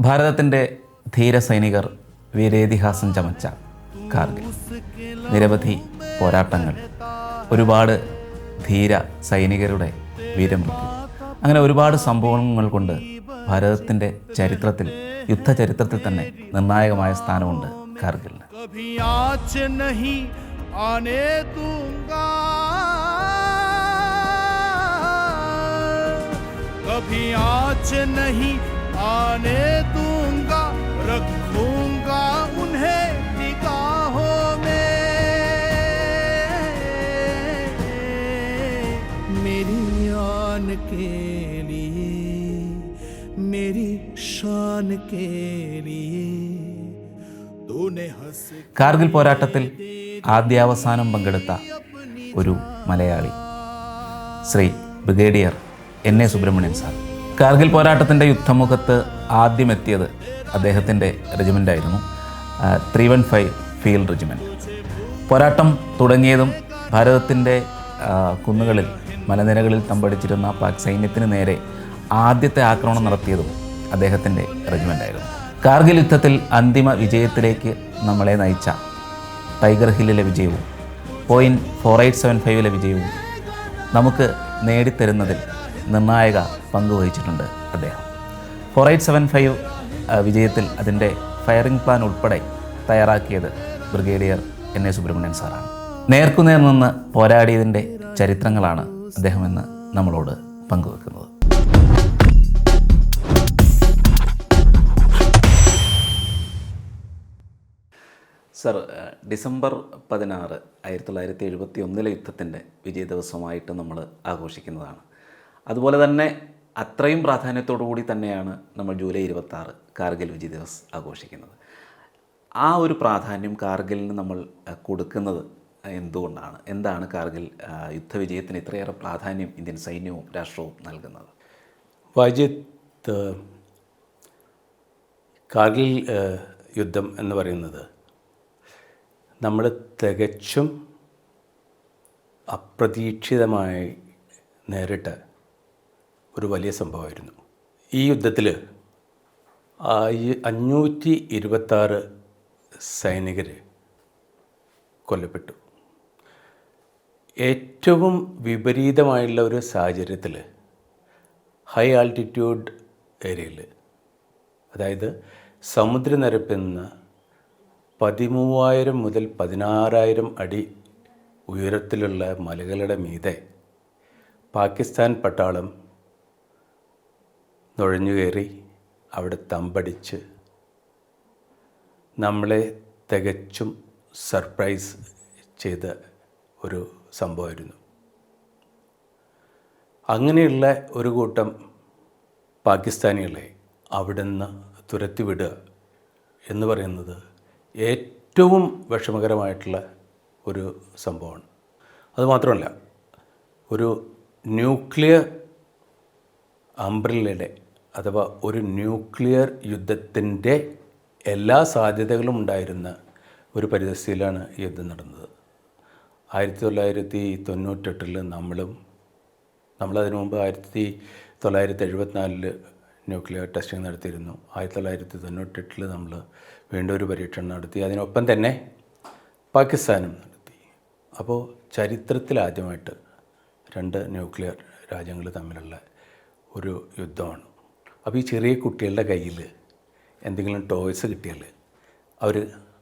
ഭാരതത്തിൻ്റെ ധീര സൈനികർ വീരേതിഹാസം ചമച്ച കാർഗിൽ, നിരവധി പോരാട്ടങ്ങൾ, ഒരുപാട് ധീര സൈനികരുടെ വീരമൃത്യു, അങ്ങനെ ഒരുപാട് സംഭവങ്ങൾ കൊണ്ട് ഭാരതത്തിൻ്റെ ചരിത്രത്തിൽ, യുദ്ധചരിത്രത്തിൽ തന്നെ നിർണായകമായ സ്ഥാനമുണ്ട് കാർഗിലിന്. कभी आँच नहीं आने दूंगा, रखूंगा उन्हें निगाहों में, मेरी आन के लिए, मेरी शान के लिए तूने हंस. കാർഗിൽ പോരാട്ടത്തിൽ ആദ്യാവസാനം പങ്കെടുത്ത ഒരു മലയാളി ശ്രീ ബ്രിഗേഡിയർ എൻ.എ. സുബ്രഹ്മണ്യൻ സാർ. കാർഗിൽ പോരാട്ടത്തിൻ്റെ യുദ്ധമുഖത്ത് ആദ്യമെത്തിയത് അദ്ദേഹത്തിൻ്റെ റെജിമെൻ്റായിരുന്നു, 315 ഫീൽഡ് റെജിമെൻറ്റ്. പോരാട്ടം തുടങ്ങിയതും ഭാരതത്തിൻ്റെ കുന്നുകളിൽ, മലനിരകളിൽ തമ്പടിച്ചിരുന്ന പാക് സൈന്യത്തിന് നേരെ ആദ്യത്തെ ആക്രമണം നടത്തിയതും അദ്ദേഹത്തിൻ്റെ റെജിമെൻ്റായിരുന്നു. കാർഗിൽ യുദ്ധത്തിൽ അന്തിമ വിജയത്തിലേക്ക് നമ്മളെ നയിച്ച ടൈഗർ ഹില്ലിലെ വിജയവും .4875 വിജയവും നമുക്ക് നേടിത്തരുന്നതിൽ നിർണായക പങ്ക് വഹിച്ചിട്ടുണ്ട് അദ്ദേഹം. 4875 വിജയത്തിൽ അതിൻ്റെ ഫയറിംഗ് പ്ലാൻ ഉൾപ്പെടെ തയ്യാറാക്കിയത് ബ്രിഗേഡിയർ എൻ.എ. സുബ്രഹ്മണ്യൻ സാറാണ്. നേർക്കുനേർ നിന്ന് പോരാടിയതിൻ്റെ ചരിത്രങ്ങളാണ് അദ്ദേഹം ഇന്ന് നമ്മളോട് പങ്കുവെക്കുന്നത്. സർ, ഡിസംബർ 16 1971 യുദ്ധത്തിൻ്റെ വിജയ ദിവസമായിട്ട് നമ്മൾ ആഘോഷിക്കുന്നതാണ്. അതുപോലെ തന്നെ അത്രയും പ്രാധാന്യത്തോടു കൂടി തന്നെയാണ് നമ്മൾ ജൂലൈ 26 കാർഗിൽ വിജയ് ദിവസ് ആഘോഷിക്കുന്നത്. ആ ഒരു പ്രാധാന്യം കാർഗിലിന് നമ്മൾ കൊടുക്കുന്നത് എന്തുകൊണ്ടാണ്? എന്താണ് കാർഗിൽ യുദ്ധവിജയത്തിന് ഇത്രയേറെ പ്രാധാന്യം ഇന്ത്യൻ സൈന്യവും രാഷ്ട്രവും നൽകുന്നത്? വാജിത്ത്, കാർഗിൽ യുദ്ധം എന്ന് പറയുന്നത് നമ്മൾ തികച്ചും അപ്രതീക്ഷിതമായി നേരിട്ട ഒരു വലിയ സംഭവമായിരുന്നു. ഈ യുദ്ധത്തിൽ 526 സൈനികർ കൊല്ലപ്പെട്ടു. ഏറ്റവും വിപരീതമായുള്ള ഒരു സാഹചര്യത്തിൽ, ഹൈ ആൾട്ടിറ്റ്യൂഡ് ഏരിയയിൽ, അതായത് സമുദ്രനിരപ്പിൽ നിന്ന് 13,000 മുതൽ 16,000 അടി ഉയരത്തിലുള്ള മലകളുടെ മീതെ പാകിസ്ഥാൻ പട്ടാളം നുഴഞ്ഞുകയറി അവിടെ തമ്പടിച്ച് നമ്മളെ തികച്ചും സർപ്രൈസ് ചെയ്ത ഒരു സംഭവമായിരുന്നു. അങ്ങനെയുള്ള ഒരു കൂട്ടം പാകിസ്ഥാനികളെ അവിടെ നിന്ന് തുരത്തിവിടുക എന്ന് പറയുന്നത് ഏറ്റവും വിഷമകരമായിട്ടുള്ള ഒരു സംഭവമാണ്. അതുമാത്രമല്ല, ഒരു ന്യൂക്ലിയർ അംബ്രല്ലയുടെ അഥവാ ഒരു ന്യൂക്ലിയർ യുദ്ധത്തിൻ്റെ എല്ലാ സാധ്യതകളും ഉണ്ടായിരുന്ന ഒരു പരിതസ്ഥിതിയിലാണ് ഈ യുദ്ധം നടന്നത്. 1998 നമ്മളതിനു മുമ്പ് 1974 ന്യൂക്ലിയർ ടെസ്റ്റിംഗ് നടത്തിയിരുന്നു. 1998 നമ്മൾ വീണ്ടും ഒരു പരീക്ഷണം നടത്തി. അതിനൊപ്പം തന്നെ പാകിസ്ഥാനും നടത്തി. അപ്പോൾ ചരിത്രത്തിലാദ്യമായിട്ട് 2 ന്യൂക്ലിയർ രാജ്യങ്ങൾ തമ്മിലുള്ള ഒരു യുദ്ധമാണ്. അപ്പോൾ ഈ ചെറിയ കുട്ടികളുടെ കയ്യിൽ എന്തെങ്കിലും ടോയ്സ് കിട്ടിയാൽ അവർ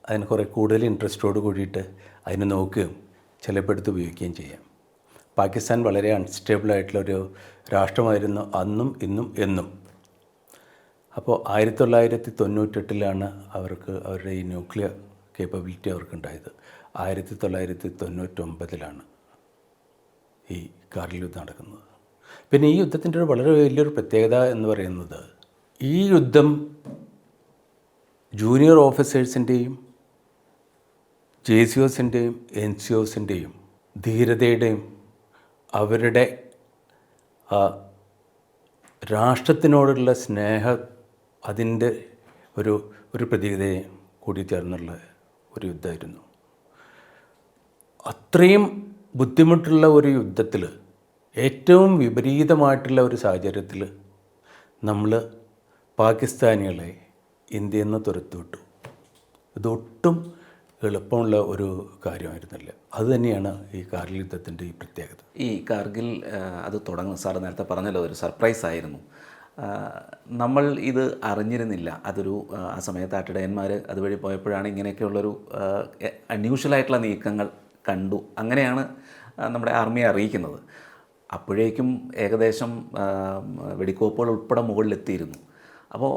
അതിന് കുറേ കൂടുതൽ ഇൻട്രസ്റ്റോട് കൂടിയിട്ട് അതിനെ നോക്കുകയും ചിലപ്പോൾ എടുത്ത് ഉപയോഗിക്കുകയും ചെയ്യാം. പാകിസ്ഥാൻ വളരെ അൺസ്റ്റേബിളായിട്ടുള്ളൊരു രാഷ്ട്രമായിരുന്നു അന്നും ഇന്നും എന്നും. അപ്പോൾ 1998 അവർക്ക് അവരുടെ ഈ ന്യൂക്ലിയർ കേപ്പബിലിറ്റി അവർക്കുണ്ടായത്. 1999 ഈ കാർഗിൽ യുദ്ധം നടക്കുന്നത്. പിന്നെ ഈ യുദ്ധത്തിൻ്റെ ഒരു വളരെ വലിയൊരു പ്രത്യേകത എന്ന് പറയുന്നത്, ഈ യുദ്ധം ജൂനിയർ ഓഫീസേഴ്സിൻ്റെയും JCOസിൻ്റെയും NCOസിൻ്റെയും ധീരതയുടെയും അവരുടെ രാഷ്ട്രത്തിനോടുള്ള സ്നേഹം, അതിൻ്റെ ഒരു പ്രതീകതയെ കൂടി ചേർന്നുള്ള ഒരു യുദ്ധമായിരുന്നു. അത്രയും ബുദ്ധിമുട്ടുള്ള ഒരു യുദ്ധത്തിൽ, ഏറ്റവും വിപരീതമായിട്ടുള്ള ഒരു സാഹചര്യത്തിൽ നമ്മൾ പാകിസ്ഥാനികളെ ഇന്ത്യയിൽ നിന്ന് തുരത്തുവിട്ടു. ഇതൊട്ടും എളുപ്പമുള്ള ഒരു കാര്യമായിരുന്നില്ല. അതുതന്നെയാണ് ഈ കാർഗിൽ യുദ്ധത്തിൻ്റെ ഈ പ്രത്യേകത. ഈ കാർഗിൽ അത് തുടങ്ങുന്ന സാർ നേരത്തെ പറഞ്ഞല്ലോ ഒരു സർപ്രൈസ് ആയിരുന്നു. നമ്മൾ ഇത് അറിഞ്ഞിരുന്നില്ല. അതൊരു ആ സമയത്ത് ആട്ടിടയന്മാർ അതുവഴി പോയപ്പോഴാണ് ഇങ്ങനെയൊക്കെയുള്ളൊരു അൺയൂഷ്വലായിട്ടുള്ള നീക്കങ്ങൾ കണ്ടു. അങ്ങനെയാണ് നമ്മുടെ ആർമിയെ അറിയിക്കുന്നത്. അപ്പോഴേക്കും ഏകദേശം വെടിക്കോപ്പുകൾ ഉൾപ്പെടെ മുകളിലെത്തിയിരുന്നു. അപ്പോൾ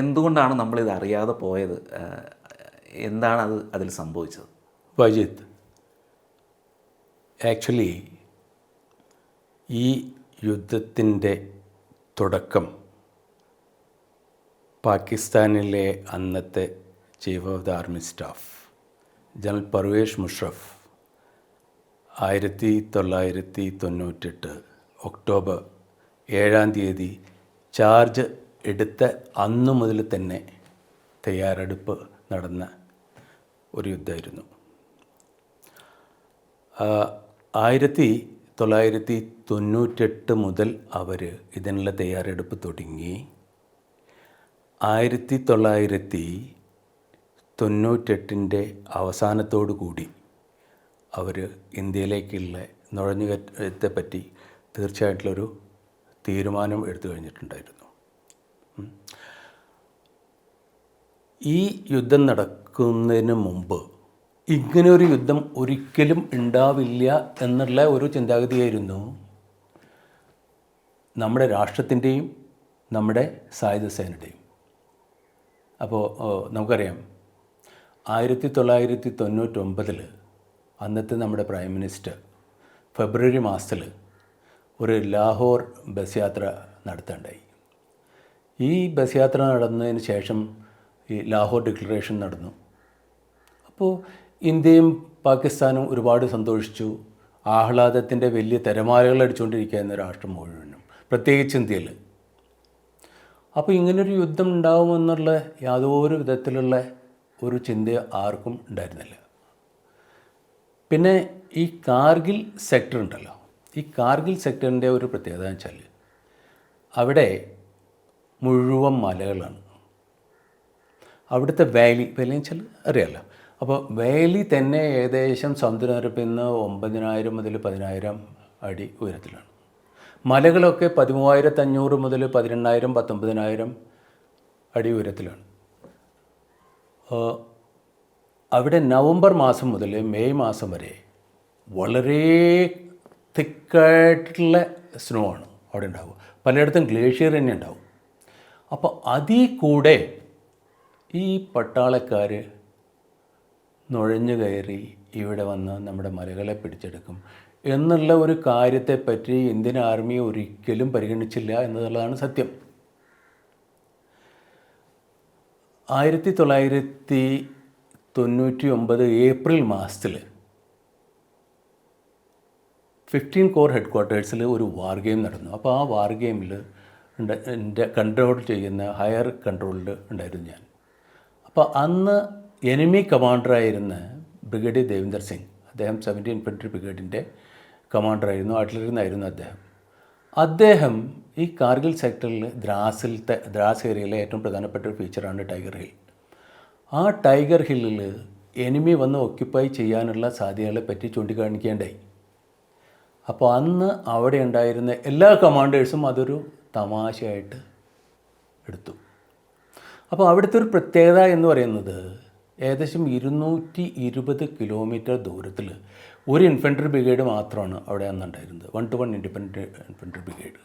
എന്തുകൊണ്ടാണ് നമ്മളിത് അറിയാതെ പോയത്? എന്താണ് അതിൽ സംഭവിച്ചത്? വജിത്ത്, ആക്ച്വലി ഈ യുദ്ധത്തിൻ്റെ തുടക്കം പാകിസ്ഥാനിലെ അന്നത്തെ chief of the army staff general Parvesh Musharraf 1998 October 7 charge എടുത്ത അന്നു മുതൽ തന്നെ തയ്യാറെടുപ്പ് നടന്ന ഒരു യുദ്ധമായിരുന്നു. 1998 മുതൽ അവർ ഇതിനുള്ള തയ്യാറെടുപ്പ് തുടങ്ങി. 1998 അവസാനത്തോടു കൂടി അവർ ഇന്ത്യയിലേക്കുള്ള നുഴഞ്ഞുകയറ്റത്തെപ്പറ്റി തീർച്ചയായിട്ടുള്ളൊരു തീരുമാനം എടുത്തു കഴിഞ്ഞിട്ടുണ്ടായിരുന്നു. ഈ യുദ്ധം നടക്കുന്നതിന് മുമ്പ് ഇങ്ങനെയൊരു യുദ്ധം ഒരിക്കലും ഉണ്ടാവില്ല എന്നുള്ള ഒരു ചിന്താഗതിയായിരുന്നു നമ്മുടെ രാഷ്ട്രത്തിൻ്റെയും നമ്മുടെ സായുധ സേനയുടെയും. അപ്പോൾ നമുക്കറിയാം 1999 അന്നത്തെ നമ്മുടെ പ്രൈം മിനിസ്റ്റർ ഫെബ്രുവരി മാസത്തിൽ ഒരു ലാഹോർ ബസ് യാത്ര നടത്തുകയുണ്ടായി. ഈ ബസ് യാത്ര നടന്നതിന് ശേഷം ഈ ലാഹോർ ഡിക്ലറേഷൻ നടന്നു. അപ്പോൾ ഇന്ത്യയും പാകിസ്ഥാനും ഒരുപാട് സന്തോഷിച്ചു. ആഹ്ലാദത്തിൻ്റെ വലിയ തിരമാലകൾ അടിച്ചുകൊണ്ടിരിക്കുകയെന്ന രാഷ്ട്രം മുഴുവനും, പ്രത്യേകിച്ച് ഇന്ത്യയിൽ. അപ്പോൾ ഇങ്ങനൊരു യുദ്ധം ഉണ്ടാകുമെന്നുള്ള യാതൊരു വിധത്തിലുള്ള ഒരു ചിന്ത ആർക്കും ഉണ്ടായിരുന്നില്ല. പിന്നെ ഈ കാർഗിൽ സെക്ടർ ഉണ്ടല്ലോ, ഈ കാർഗിൽ സെക്ടറിൻ്റെ ഒരു പ്രത്യേകത എന്ന് വെച്ചാൽ അവിടെ മുഴുവൻ മലകളാണ്. അവിടുത്തെ വാലി എന്ന് വെച്ചാൽ അറിയാമല്ലോ. അപ്പോൾ വാലി തന്നെ ഏകദേശം സമുദ്രനിരപ്പിൽ നിന്ന് 9,000 മുതൽ 10,000 അടി ഉയരത്തിലാണ്. മലകളൊക്കെ 13,500 മുതൽ 18,000 19,000 അടി ഉയരത്തിലാണ്. അവിടെ നവംബർ മാസം മുതൽ മെയ് മാസം വരെ വളരെ തിക്കായിട്ടുള്ള സ്നോ ആണ് അവിടെ ഉണ്ടാവുക. പലയിടത്തും ഗ്ലേഷ്യർ തന്നെ ഉണ്ടാവും. അപ്പോൾ അതിൽ കൂടെ ഈ പട്ടാളക്കാർ നുഴഞ്ഞു കയറി ഇവിടെ വന്ന് നമ്മുടെ മലകളെ പിടിച്ചെടുക്കും എന്നുള്ള ഒരു കാര്യത്തെപ്പറ്റി ഇന്ത്യൻ ആർമി ഒരിക്കലും പരിഗണിച്ചില്ല എന്നുള്ളതാണ് സത്യം. 1999 ഏപ്രിൽ മാസത്തിൽ 15 കോർ ഹെഡ് ക്വാർട്ടേഴ്സിൽ ഒരു വാർ ഗെയിം നടന്നു. അപ്പോൾ ആ വാർ ഗെയിമിൽ കൺട്രോൾ ചെയ്യുന്ന ഹയർ കൺട്രോളിൽ ഉണ്ടായിരുന്നു ഞാൻ. അപ്പോൾ അന്ന് എനിമി കമാൻഡറായിരുന്ന ബ്രിഗേഡിയർ ദേവിന്ദർ സിംഗ്, അദ്ദേഹം 70 ഇൻഫൻട്രി ബ്രിഗേഡിൻ്റെ കമാൻഡറായിരുന്നു, ആർട്ടിലറിയിൽ നിന്നായിരുന്നു അദ്ദേഹം ഈ കാർഗിൽ സെക്ടറിൽ ദ്രാസ് ഏരിയയിലെ ഏറ്റവും പ്രധാനപ്പെട്ട ഒരു ഫീച്ചറാണ് ടൈഗർ ഹിൽ. ആ ടൈഗർ ഹില്ലിൽ എനിമി വന്ന് ഓക്യുപ്പൈ ചെയ്യാനുള്ള സാധ്യതകളെ പറ്റി ചൂണ്ടിക്കാണിക്കേണ്ടായി. അപ്പോൾ അന്ന് അവിടെ ഉണ്ടായിരുന്ന എല്ലാ കമാൻഡേഴ്സും അതൊരു തമാശയായിട്ട് എടുത്തു. അപ്പോൾ അവിടുത്തെ ഒരു പ്രത്യേകത എന്ന് പറയുന്നത് ഏകദേശം 220 കിലോമീറ്റർ ദൂരത്തിൽ ഒരു ഇൻഫൻട്രി ബ്രിഗേഡ് മാത്രമാണ് അവിടെ അന്നുണ്ടായിരുന്നത്, 1-to-1 ഇൻഡിപെൻഡൻറ്റ് ഇൻഫൻട്രി ബ്രിഗേഡ്.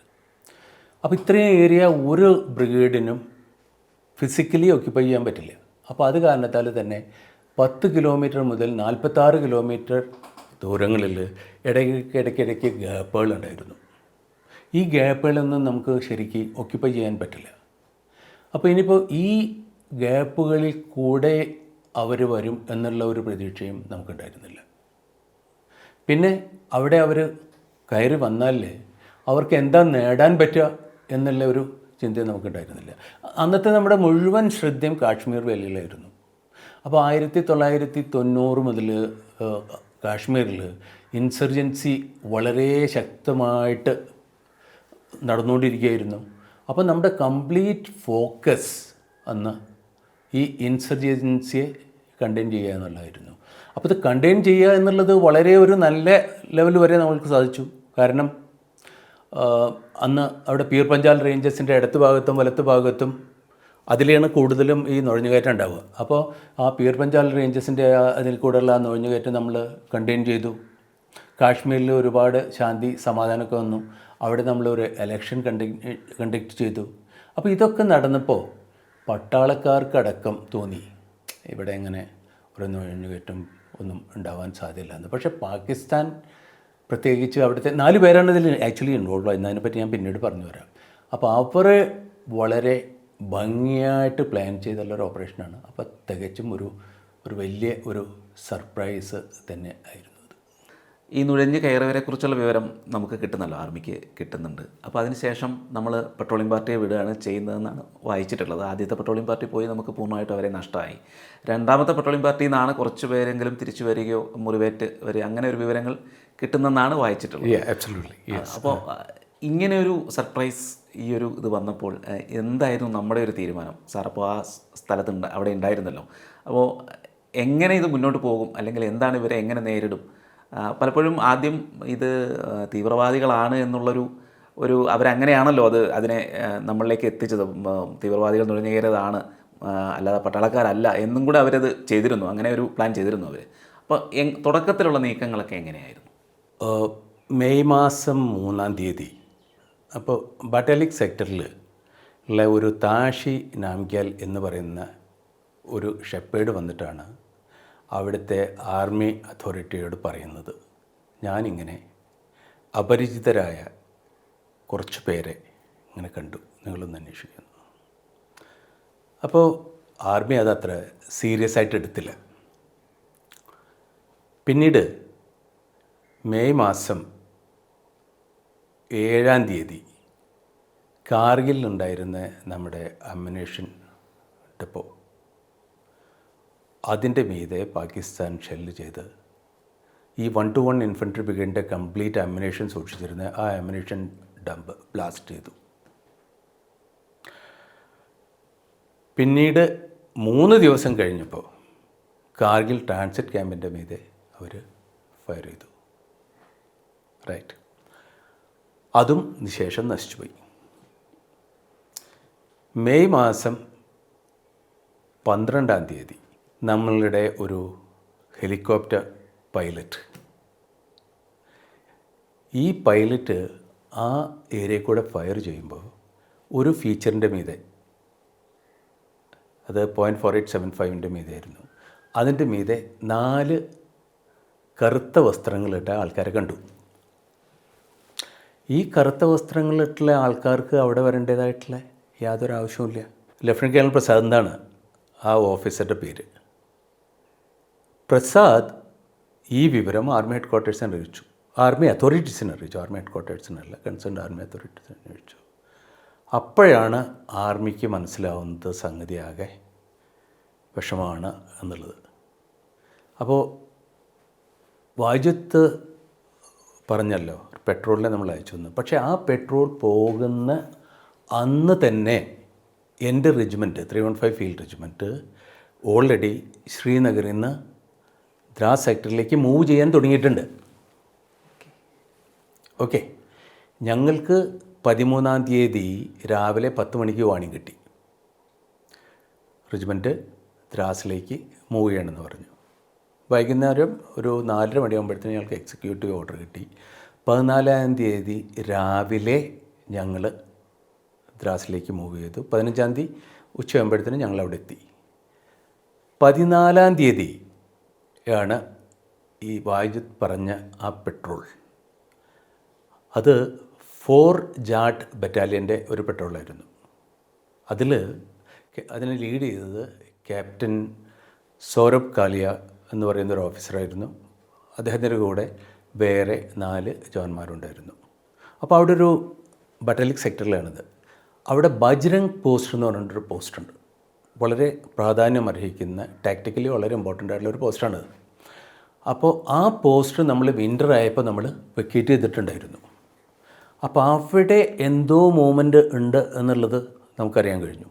അപ്പോൾ ഇത്രയും ഏരിയ ഒരു ബ്രിഗേഡിനും ഫിസിക്കലി ഓക്യുപ്പൈ ചെയ്യാൻ പറ്റില്ല. അപ്പോൾ അത് കാരണത്താൽ തന്നെ 10 കിലോമീറ്റർ മുതൽ 46 കിലോമീറ്റർ ദൂരങ്ങളിൽ ഇടയ്ക്കിടയ്ക്ക് ഗ്യാപ്പുകൾ ഉണ്ടായിരുന്നു. ഈ ഗ്യാപ്പുകളൊന്നും നമുക്ക് ശരിക്ക് ഓക്യുപ്പൈ ചെയ്യാൻ പറ്റില്ല. അപ്പോൾ ഇനിയിപ്പോൾ ഈ ഗ്യാപ്പുകളിൽ കൂടെ അവർ വരും എന്നുള്ള ഒരു പ്രതീക്ഷയും നമുക്കുണ്ടായിരുന്നില്ല. പിന്നെ അവിടെ അവർ കയറി വന്നാൽ അവർക്ക് എന്താ നേടാൻ പറ്റുക എന്നുള്ള ഒരു ചിന്ത നമുക്കുണ്ടായിരുന്നില്ല. അന്നത്തെ നമ്മുടെ മുഴുവൻ ശ്രദ്ധയും കാശ്മീർ വാലിയിലായിരുന്നു. അപ്പോൾ 1990 മുതൽ കാശ്മീരിൽ ഇൻസർജൻസി വളരെ ശക്തമായിട്ട് നടന്നുകൊണ്ടിരിക്കുകയായിരുന്നു. അപ്പോൾ നമ്മുടെ കംപ്ലീറ്റ് ഫോക്കസ് അന്ന് ഈ ഇൻസർജൻസിയെ കണ്ടെയ്ൻ ചെയ്യുക എന്നുള്ളതായിരുന്നു. അപ്പോൾ ഇത് കണ്ടെയ്ൻ ചെയ്യുക എന്നുള്ളത് വളരെ ഒരു നല്ല ലെവൽ വരെ നമ്മൾക്ക് സാധിച്ചു. കാരണം അന്ന് അവിടെ പീർ പഞ്ചാൽ റേഞ്ചസിൻ്റെ ഇടത്ത് ഭാഗത്തും വലത്ത് ഭാഗത്തും അതിലാണ് കൂടുതലും ഈ നുഴഞ്ഞുകയറ്റം ഉണ്ടാവുക. അപ്പോൾ ആ പീർ പഞ്ചാൽ റേഞ്ചസിൻ്റെ അതിൽ കൂടെയുള്ള ആ നുഴഞ്ഞുകയറ്റം നമ്മൾ കണ്ടെയ്ൻ ചെയ്തു. കാശ്മീരിൽ ഒരുപാട് ശാന്തി സമാധാനമൊക്കെ വന്നു. അവിടെ നമ്മളൊരു ഇലക്ഷൻ കണ്ടക്ട് ചെയ്തു. അപ്പോൾ ഇതൊക്കെ നടന്നപ്പോൾ പട്ടാളക്കാർക്കടക്കം തോന്നി ഇവിടെ എങ്ങനെ ഒരു നുഴഞ്ഞുകയറ്റം ഒന്നും ഉണ്ടാവാൻ സാധ്യതയില്ല എന്ന്. പക്ഷേ പാകിസ്ഥാൻ പ്രത്യേകിച്ച് അവിടുത്തെ 4 പേരാണ് ഇതിൽ ആക്ച്വലി ഇൻവോൾവ് ആയിരുന്നത്. അതിനെപ്പറ്റി ഞാൻ പിന്നീട് പറഞ്ഞു വരാം. അപ്പോൾ അവർ വളരെ ഭംഗിയായിട്ട് പ്ലാൻ ചെയ്തുള്ളൊരു ഓപ്പറേഷനാണ്. അപ്പോൾ തികച്ചും ഒരു വലിയ ഒരു സർപ്രൈസ് തന്നെ ആയിരുന്നു. ഈ നുഴഞ്ഞ് കയറിയവരെക്കുറിച്ചുള്ള വിവരം നമുക്ക് കിട്ടുന്നല്ലോ, ആർമിക്ക് കിട്ടുന്നുണ്ട്. അപ്പോൾ അതിനുശേഷം നമ്മൾ പെട്രോളിയം പാർട്ടിയെ വിടുകയാണ് ചെയ്യുന്നതെന്നാണ് വായിച്ചിട്ടുള്ളത്. ആദ്യത്തെ പെട്രോളിയം പാർട്ടി പോയി നമുക്ക് പൂർണ്ണമായിട്ട് അവരെ നഷ്ടമായി. രണ്ടാമത്തെ പെട്രോളിയം പാർട്ടിയിൽ നിന്നാണ് കുറച്ച് പേരെങ്കിലും തിരിച്ചു വരികയോ മുറിവേറ്റ് വരിക അങ്ങനെ ഒരു വിവരങ്ങൾ കിട്ടുന്നെന്നാണ് വായിച്ചിട്ടുള്ളത്. അപ്പോൾ ഇങ്ങനെ ഒരു സർപ്രൈസ് ഈ ഒരു ഇത് വന്നപ്പോൾ എന്തായിരുന്നു നമ്മുടെ ഒരു തീരുമാനം? സാർ അപ്പോൾ ആ സ്ഥലത്ത് അവിടെ ഉണ്ടായിരുന്നല്ലോ. അപ്പോൾ എങ്ങനെ ഇത് മുന്നോട്ട് പോകും, അല്ലെങ്കിൽ എന്താണ് ഇവരെ എങ്ങനെ നേരിടും? പലപ്പോഴും ആദ്യം ഇത് തീവ്രവാദികളാണ് എന്നുള്ളൊരു അവരങ്ങനെയാണല്ലോ അതിനെ നമ്മളിലേക്ക് എത്തിച്ചത്. തീവ്രവാദികൾ നുഴഞ്ഞു കയറിയതാണ്, അല്ലാതെ പട്ടാളക്കാരല്ല എന്നും കൂടെ അവരത് ചെയ്തിരുന്നു. അങ്ങനെ ഒരു പ്ലാൻ ചെയ്തിരുന്നു അവർ. അപ്പോൾ തുടക്കത്തിലുള്ള നീക്കങ്ങളൊക്കെ എങ്ങനെയായിരുന്നു? മെയ് മാസം 3-ാം തീയതി അപ്പോൾ ബറ്റാലിക് സെക്ടറിൽ ഉള്ള ഒരു താഷി നാംഗ്യാൽ എന്ന് പറയുന്ന ഒരു ഷെപ്പേഡ് വന്നിട്ടാണ് അവിടുത്തെ ആർമി അതോറിറ്റിയോട് പറയുന്നത്, ഞാനിങ്ങനെ അപരിചിതരായ കുറച്ച് പേരെ ഇങ്ങനെ കണ്ടു, നിങ്ങളൊന്ന് അന്വേഷിക്കുന്നു. അപ്പോൾ ആർമി അതത്ര സീരിയസ് ആയിട്ട് എടുത്തില്ല. പിന്നീട് മെയ് മാസം 7-ാം തീയതി കാർഗിലുണ്ടായിരുന്ന നമ്മുടെ അമ്മുനേഷൻ ഡെപ്പോ അതിൻ്റെ മീതെ പാകിസ്ഥാൻ ഷെല്ല് ചെയ്ത് ഈ 1-to-1 ഇൻഫൻട്രി ബ്രിഗേഡിൻ്റെ കംപ്ലീറ്റ് അമ്മുനേഷൻ സൂക്ഷിച്ചിരുന്ന ആ അമ്മുനേഷൻ ഡംപ് ബ്ലാസ്റ്റ് ചെയ്തു. പിന്നീട് 3 ദിവസം കഴിഞ്ഞപ്പോൾ കാർഗിൽ ട്രാൻസിറ്റ് ക്യാമ്പിൻ്റെ മീതെ അവർ ഫയർ ചെയ്തു. റൈറ്റ്, അതും നിശേഷം നശിച്ചുപോയി. മെയ് മാസം 12-ാം തീയതി നമ്മളുടെ ഒരു ഹെലികോപ്റ്റർ പൈലറ്റ്, ഈ പൈലറ്റ് ആ ഏരിയയിൽ കൂടെ ഫയർ ചെയ്യുമ്പോൾ ഒരു ഫീച്ചറിൻ്റെ മീതെ, അത് .4875 മീതെ ആയിരുന്നു, അതിൻ്റെ മീതെ 4 കറുത്ത വസ്ത്രങ്ങളിട്ട ആൾക്കാരെ കണ്ടു. ഈ കറുത്ത വസ്ത്രങ്ങളിട്ടുള്ള ആൾക്കാർക്ക് അവിടെ വരേണ്ടതായിട്ടുള്ള യാതൊരു ആവശ്യവുമില്ല. ലഫ്റ്റനന്റ് കേണൽ പ്രസാദ് എന്നാണ് ആ ഓഫീസറുടെ പേര്. പ്രസാദ് ഈ വിവരം ആർമി ഹെഡ് ക്വാർട്ടേഴ്സിനെ അറിയിച്ചു, ആർമി അതോറിറ്റീസിനെ അറിയിച്ചു, ആർമി ഹെഡ് ക്വാർട്ടേഴ്സിനല്ല, കൺസേൺഡ് ആർമി അതോറിറ്റീസിനെ അറിയിച്ചു. അപ്പോഴാണ് ആർമിക്ക് മനസ്സിലാവുന്നത് സംഗതി ആകെ വിഷമമാണ് എന്നുള്ളത്. അപ്പോൾ വാജ്യത്ത് പറഞ്ഞല്ലോ പെട്രോളിനെ നമ്മൾ അയച്ചു വന്നു. പക്ഷേ ആ പെട്രോൾ പോകുന്ന അന്ന് തന്നെ എൻ്റെ റെജിമെൻറ്റ് 315 ഫീൽഡ് റെജിമെൻറ്റ് ഓൾറെഡി ശ്രീനഗറിൽ നിന്ന് ദ്രാസ് സെക്ടറിലേക്ക് മൂവ് ചെയ്യാൻ തുടങ്ങിയിട്ടുണ്ട്. ഓക്കെ, ഞങ്ങൾക്ക് 13-ാം തീയതി രാവിലെ 10 മണിക്ക് വാണിംഗ് കിട്ടി, റെജിമെൻറ്റ് ദ്രാസിലേക്ക് മൂവ് ചെയ്യണമെന്ന് പറഞ്ഞു. വൈകുന്നേരം ഒരു 4:30 മണിയാകുമ്പോഴത്തേന് ഞങ്ങൾക്ക് എക്സിക്യൂട്ടീവ് ഓർഡർ കിട്ടി. 14-ാം തീയതി രാവിലെ ഞങ്ങൾ ദ്രാസിലേക്ക് മൂവ് ചെയ്തു. 15-ാം തീയതി ഉച്ചയാകുമ്പോഴത്തേന് ഞങ്ങൾ അവിടെ എത്തി. 14-ാം തീയതി ആണ് ഈ വായുജിത്ത് പറഞ്ഞ ആ പെട്രോൾ, അത് 4 ജാട്ട് ബറ്റാലിയൻ്റെ ഒരു പെട്രോളായിരുന്നു. അതിനെ ലീഡ് ചെയ്തത് ക്യാപ്റ്റൻ സൗരഭ് കാലിയ എന്ന് പറയുന്നൊരു ഓഫീസറായിരുന്നു. അദ്ദേഹത്തിൻ്റെ കൂടെ വേറെ 4 ജവാന്മാരുണ്ടായിരുന്നു. അപ്പോൾ അവിടെ ഒരു ബറ്റാലിക് സെക്ടറിലാണിത്. അവിടെ ബജ്രംഗ് പോസ്റ്റ് എന്ന് പറഞ്ഞിട്ടൊരു പോസ്റ്റുണ്ട്, വളരെ പ്രാധാന്യം അർഹിക്കുന്ന, ടാക്ടിക്കലി വളരെ ഇമ്പോർട്ടൻ്റ് ആയിട്ടുള്ള ഒരു പോസ്റ്റാണിത്. അപ്പോൾ ആ പോസ്റ്റ് നമ്മൾ വിൻ്റർ ആയപ്പോൾ നമ്മൾ വെക്കേറ്റ് ചെയ്തിട്ടുണ്ടായിരുന്നു. അപ്പോൾ അവിടെ എന്തോ മൂവ്മെൻറ്റ് ഉണ്ട് എന്നുള്ളത് നമുക്കറിയാൻ കഴിഞ്ഞു.